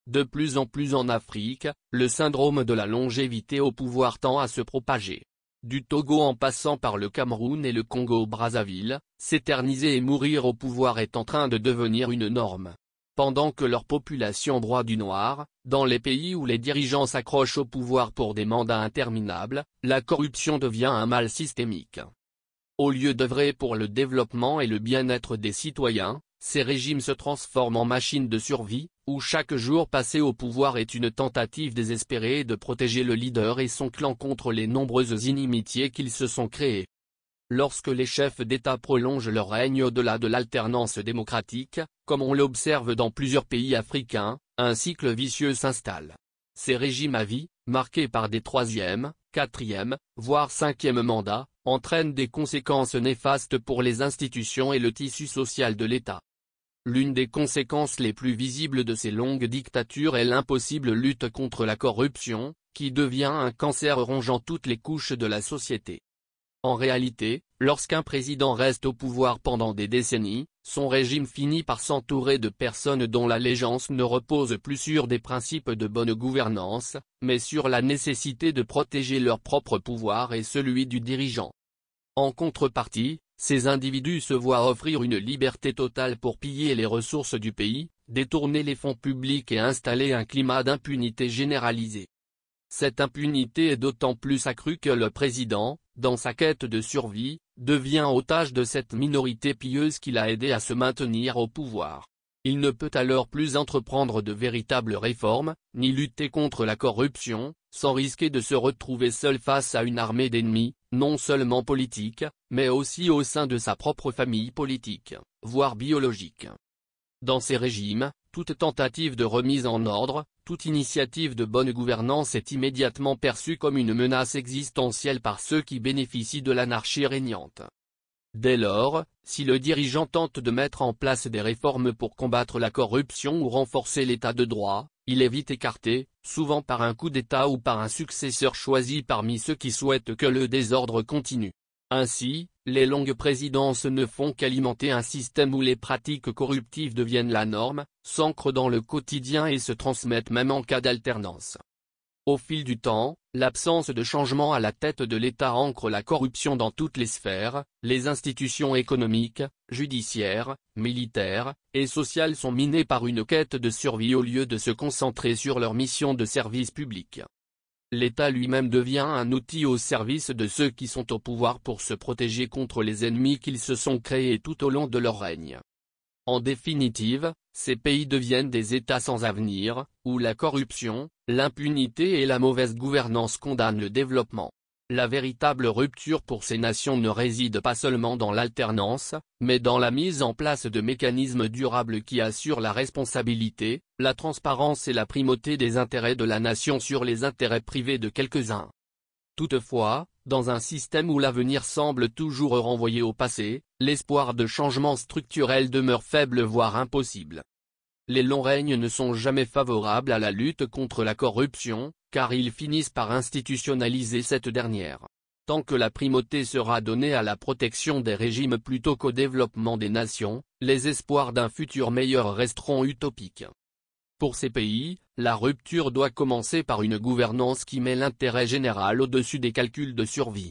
De plus en plus en Afrique, le syndrome de la longévité au pouvoir tend à se propager. Du Togo en passant par le Cameroun et le Congo-Brazzaville, s'éterniser et mourir au pouvoir est en train de devenir une norme. Pendant que leur population broie du noir, dans les pays où les dirigeants s'accrochent au pouvoir pour des mandats interminables, la corruption devient un mal systémique. Au lieu d'œuvrer pour le développement et le bien-être des citoyens, ces régimes se transforment en machines de survie, où chaque jour passé au pouvoir est une tentative désespérée de protéger le leader et son clan contre les nombreuses inimitiés qu'ils se sont créées. Lorsque les chefs d'État prolongent leur règne au-delà de l'alternance démocratique, comme on l'observe dans plusieurs pays africains, un cycle vicieux s'installe. Ces régimes à vie, marqués par des troisième, quatrième, voire cinquième mandats, entraînent des conséquences néfastes pour les institutions et le tissu social de l'État. L'une des conséquences les plus visibles de ces longues dictatures est l'impossible lutte contre la corruption, qui devient un cancer rongeant toutes les couches de la société. En réalité, lorsqu'un président reste au pouvoir pendant des décennies, son régime finit par s'entourer de personnes dont l'allégeance ne repose plus sur des principes de bonne gouvernance, mais sur la nécessité de protéger leur propre pouvoir et celui du dirigeant. En contrepartie, ces individus se voient offrir une liberté totale pour piller les ressources du pays, détourner les fonds publics et installer un climat d'impunité généralisée. Cette impunité est d'autant plus accrue que le président, dans sa quête de survie, devient otage de cette minorité pieuse qui l'a aidé à se maintenir au pouvoir. Il ne peut alors plus entreprendre de véritables réformes, ni lutter contre la corruption, sans risquer de se retrouver seul face à une armée d'ennemis, non seulement politiques, mais aussi au sein de sa propre famille politique, voire biologique. Dans ces régimes, toute tentative de remise en ordre, toute initiative de bonne gouvernance est immédiatement perçue comme une menace existentielle par ceux qui bénéficient de l'anarchie régnante. Dès lors, si le dirigeant tente de mettre en place des réformes pour combattre la corruption ou renforcer l'état de droit, il est vite écarté, souvent par un coup d'État ou par un successeur choisi parmi ceux qui souhaitent que le désordre continue. Ainsi, les longues présidences ne font qu'alimenter un système où les pratiques corruptives deviennent la norme, s'ancrent dans le quotidien et se transmettent même en cas d'alternance. Au fil du temps, l'absence de changement à la tête de l'État ancre la corruption dans toutes les sphères, les institutions économiques, judiciaires, militaires, et sociales sont minées par une quête de survie au lieu de se concentrer sur leur mission de service public. L'État lui-même devient un outil au service de ceux qui sont au pouvoir pour se protéger contre les ennemis qu'ils se sont créés tout au long de leur règne. En définitive, ces pays deviennent des États sans avenir, où la corruption, l'impunité et la mauvaise gouvernance condamnent le développement. La véritable rupture pour ces nations ne réside pas seulement dans l'alternance, mais dans la mise en place de mécanismes durables qui assurent la responsabilité, la transparence et la primauté des intérêts de la nation sur les intérêts privés de quelques-uns. Toutefois, dans un système où l'avenir semble toujours renvoyer au passé, l'espoir de changement structurel demeure faible voire impossible. Les longs règnes ne sont jamais favorables à la lutte contre la corruption, car ils finissent par institutionnaliser cette dernière. Tant que la primauté sera donnée à la protection des régimes plutôt qu'au développement des nations, les espoirs d'un futur meilleur resteront utopiques. Pour ces pays, la rupture doit commencer par une gouvernance qui met l'intérêt général au-dessus des calculs de survie.